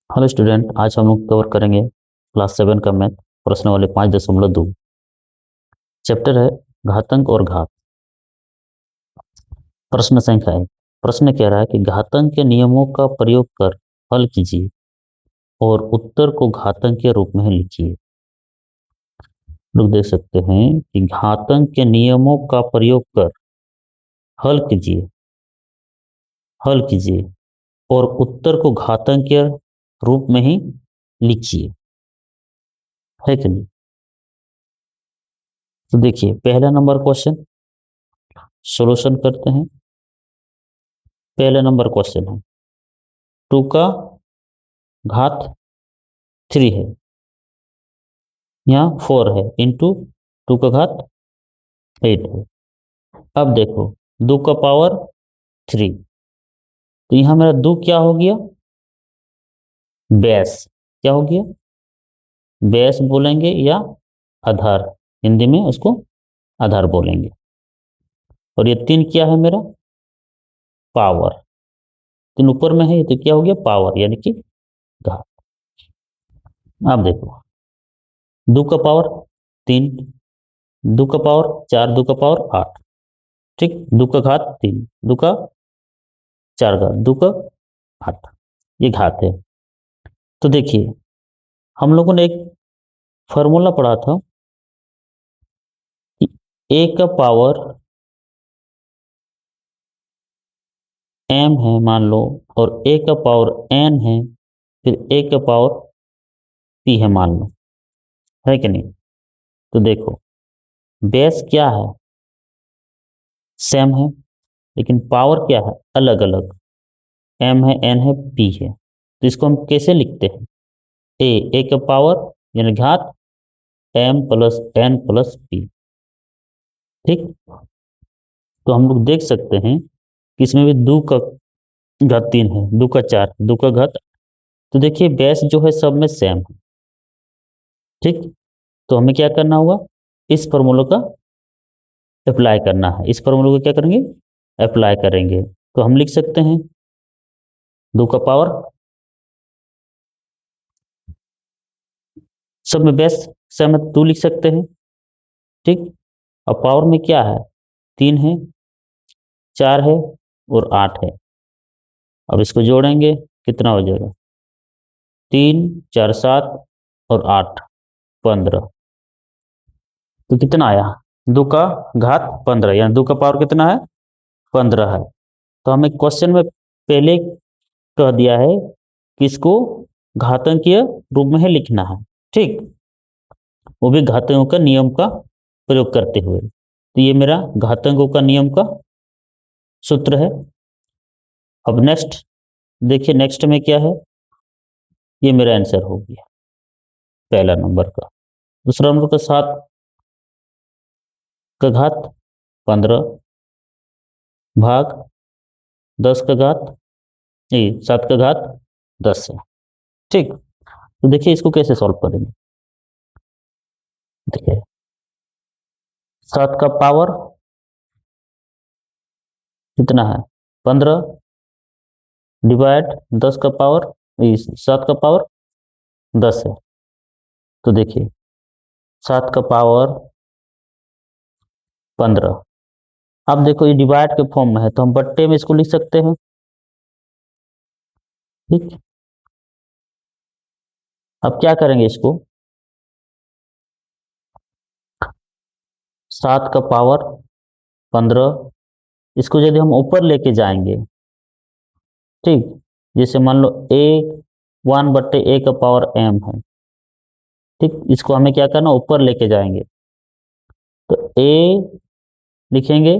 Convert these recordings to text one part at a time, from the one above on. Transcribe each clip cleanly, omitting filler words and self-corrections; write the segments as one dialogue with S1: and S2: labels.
S1: Hello student, आज हम लोग कवर करेंगे क्लास 7 का मैथ प्रश्न वाले 5.2। चैप्टर है घातांक और घात। प्रश्न संख्या 1। प्रश्न कह रहा है कि घातांक के नियमों का प्रयोग कर हल कीजिए और उत्तर को घातांक के रूप में लिखिए। लोग देख सकते हैं कि घातांक के नियमों का प्रयोग कर हल कीजिए और उत्तर को घातांक के रूप में ही लिखिए, है कि नहीं। तो देखिए, पहला नंबर क्वेश्चन सॉल्यूशन करते हैं। पहले नंबर क्वेश्चन है 2 का घात 3 है, यहाँ 4 है इंटू 2 का घात 8 है। अब देखो 2 का पावर 3, तो यहाँ मेरा 2 क्या हो गया, बेस। क्या हो गया, बेस बोलेंगे या आधार, हिंदी में उसको आधार बोलेंगे। और ये 3 क्या है मेरा, पावर। 3 ऊपर में है तो क्या हो गया, पावर यानी कि घात। अब देखो 2 का पावर 3, 2 का पावर 4, 2 का पावर 8, ठीक। 2 का घात 3, 2 का 4 का 2 का 8, ये घात है। तो देखिए, हम लोगों ने एक फॉर्मूला पढ़ा था कि ए का पावर m है मान लो, और a का पावर n है, फिर a का पावर p है मान लो, है कि नहीं। तो देखो बेस क्या है, सेम है, लेकिन पावर क्या है, अलग अलग। m है, n है, p है। तो इसको हम कैसे लिखते हैं, a का पावर यानी घात m plus n plus p, ठीक। तो हम लोग देख सकते हैं कि इसमें भी 2 का घात 3 है, 2 का 4, 2 का घात। तो देखिए बेस जो है सब में सेम है, ठीक। तो हमें क्या करना होगा, इस फॉर्मूला का अप्लाई करना है। इस फॉर्मूला को क्या करेंगे, अप्लाई करेंगे। तो हम लिख सकते हैं 2 का पावर, सब में बेस सेम है, 2 लिख सकते हैं, ठीक। अब पावर में क्या है, 3 है, 4 है और 8 है। अब इसको जोड़ेंगे, कितना हो जाएगा, 3 4 7 और 8 15। तो कितना आया, 2 का घात 15, यानी 2 का पावर कितना है, 15 है। तो हमें क्वेश्चन में पहले कह दिया है कि इसको घातांकीय रूप में ही लिखना है, ठीक। वो भी घातांकों का नियम का प्रयोग करते हुए। तो ये मेरा घातांकों का नियम का सूत्र है। अब नेक्स्ट देखिए, नेक्स्ट में क्या है, ये मेरा आंसर हो गया पहला नंबर का। दूसरा नंबर का 7 का घात 15 भाग 10 का घात, नहीं 7 का घात 10 है, ठीक। तो देखिए इसको कैसे सॉल्व करेंगे। देखिए 7 का पावर कितना है, 15 डिवाइड 10 का पावर, 7 का पावर 10 है। तो देखिए 7 का पावर 15, अब देखो ये डिवाइड के फॉर्म में है तो हम बट्टे में इसको लिख सकते हैं, ठीक। अब क्या करेंगे, इसको 7 का पावर 15, इसको यदि हम ऊपर लेके जाएंगे, ठीक। जैसे मान लो ए 1 बट्टे ए का पावर m है, ठीक। इसको हमें क्या करना, ऊपर लेके जाएंगे। तो ए लिखेंगे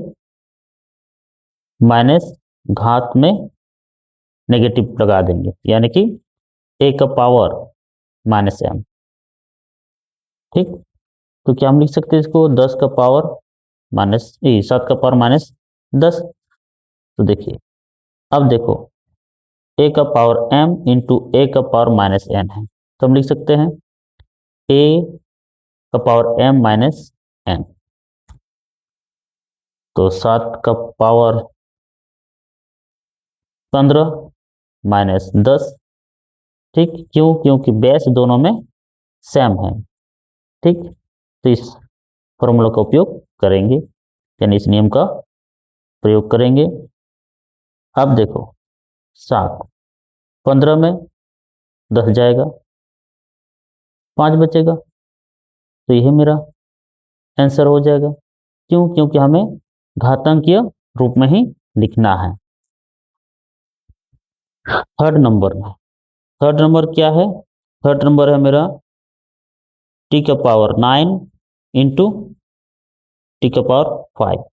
S1: माइनस घात में नेगेटिव लगा देंगे, यानी कि ए का पावर माइनस m, ठीक। तो क्या हम लिख सकते हैं इसको 10 का पावर माइनस 7 का पावर माइनस 10। तो देखिए, अब देखो ए का पावर m इंटू ए का पावर माइनस n है, तो हम लिख सकते हैं ए का पावर m माइनस n। तो 7 का पावर 15 माइनस 10, ठीक, क्यों? क्योंकि बेस दोनों में सेम है। ठीक, तो इस फॉर्मूला का उपयोग करेंगे, यानी इस नियम का प्रयोग करेंगे। अब देखो 7, 15 में 10 जाएगा, 5 बचेगा, तो यही मेरा आंसर हो जाएगा। क्यों? क्योंकि हमें घातांकीय रूप में ही लिखना है। थर्ड नंबर में, थर्ड नंबर क्या है? थर्ड नंबर है मेरा टी का पावर 9 इंटू टी का पावर 5।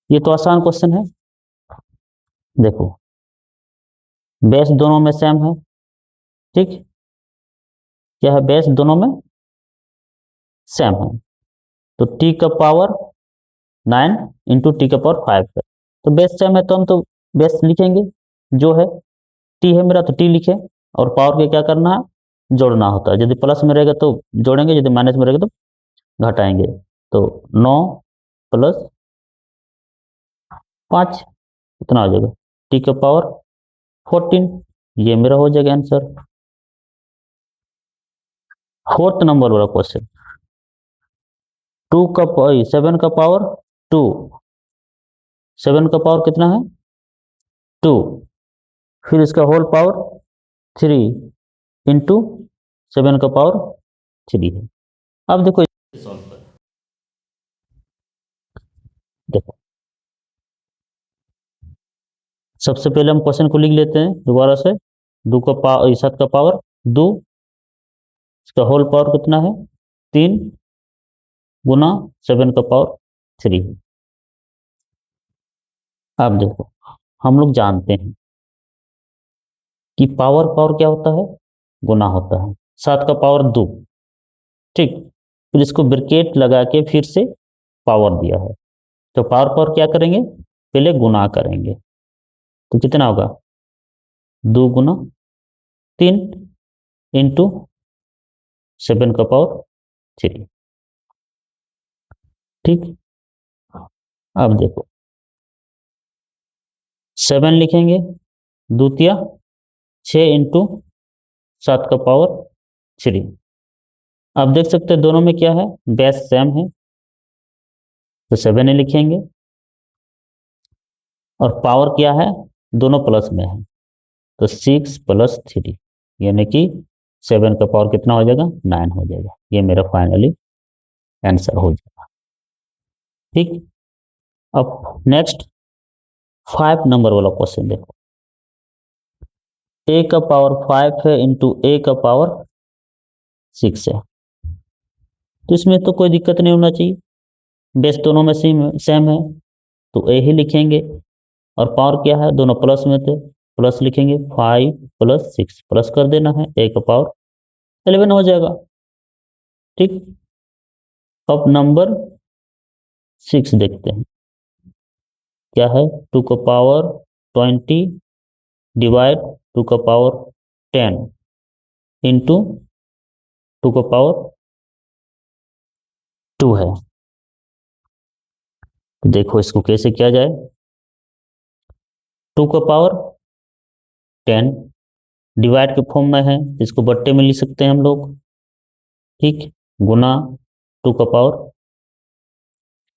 S1: ये तो आसान क्वेश्चन है। देखो बेस दोनों में सेम है। ठीक, क्या है? बेस दोनों में सेम है, तो टी का पावर 9 इंटू टी का पावर 5 है। तो बेस सेम है तो हम तो बेस लिखेंगे, जो है टी है मेरा तो टी लिखे, और पावर के क्या करना है? जोड़ना होता है। यदि प्लस में रहेगा तो जोड़ेंगे, यदि माइनस में रहेगा तो घटाएंगे। तो 9 प्लस 5 कितना हो जाएगा? टी का पावर 14। ये मेरा हो जाएगा आंसर। फोर्थ नंबर वाला क्वेश्चन, 7 का पावर 2, 7 का पावर कितना है? 2, फिर इसका होल पावर 3 इंटू 7 का पावर 3 है। अब देखो सॉल्व कर, देखो सबसे पहले हम क्वेश्चन को लिख लेते हैं दोबारा से। 2 का पावर 7 का पावर 2, इसका होल पावर कितना है? 3 गुना 7 का पावर 3। अब देखो हम लोग जानते हैं कि पावर पावर क्या होता है? गुना होता है। 7 का पावर 2, ठीक, फिर इसको ब्रैकेट लगा के फिर से पावर दिया है, तो पावर पावर क्या करेंगे? पहले गुना करेंगे, तो कितना होगा? 2 गुना 3 इंटू 7 का पावर 3। ठीक, अब देखो 7 लिखेंगे, द्वितीय 6 इंटू 7 का पावर 3। अब देख सकते हैं दोनों में क्या है? बेस सेम है, तो 7 ही लिखेंगे, और पावर क्या है? दोनों प्लस में है, तो 6 प्लस 3, यानी कि 7 का पावर कितना हो जाएगा? 9 हो जाएगा। ये मेरा फाइनली आंसर हो जाएगा। ठीक, अब नेक्स्ट 5 नंबर वाला क्वेश्चन देखो। ए का पावर 5 है इंटू ए का पावर 6 है, तो इसमें तो कोई दिक्कत नहीं होना चाहिए, बेस दोनों में सेम है, तो ए ही लिखेंगे। और पावर क्या है? दोनों प्लस में थे, प्लस लिखेंगे। 5 प्लस 6 प्लस कर देना है, ए का पावर 11 हो जाएगा। ठीक, अब नंबर 6 देखते हैं क्या है। 2 का पावर 20 डिवाइड 2 का पावर 10 इंटू 2 का पावर 2 है। तो देखो इसको कैसे किया जाए। 2 का पावर 10 डिवाइड के फॉर्म में है, इसको बट्टे में लिख सकते हैं हम लोग। ठीक, गुना 2 का पावर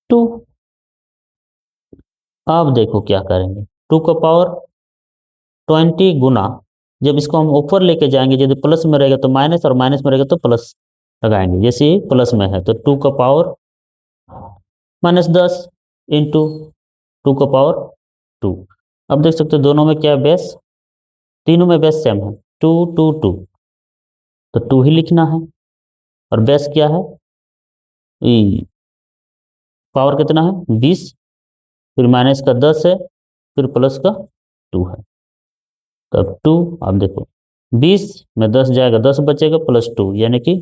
S1: 2। अब देखो क्या करेंगे। 2 का पावर 20 गुना, जब इसको हम ऊपर लेके जाएंगे, यदि प्लस में रहेगा तो माइनस, और माइनस में रहेगा तो प्लस लगाएंगे। जैसे प्लस में है तो 2 का पावर -10 इंटू 2 का पावर 2। अब देख सकते हो दोनों में क्या है? बेस, तीनों में बेस सेम है, 2 2 2, तो 2 ही लिखना है। और बेस क्या है? पावर कितना है? 20, फिर माइनस का 10 है, फिर प्लस का 2 है, तब 2। अब देखो 20 में 10 जाएगा, 10 बचेगा, प्लस 2 यानी कि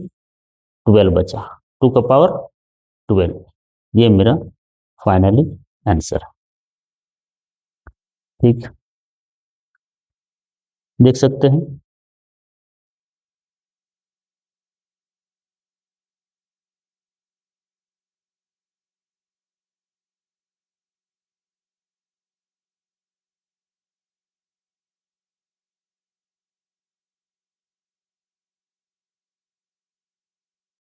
S1: 12 बचा। 2 का पावर 12, ये मेरा फाइनली आंसर है। ठीक, देख सकते हैं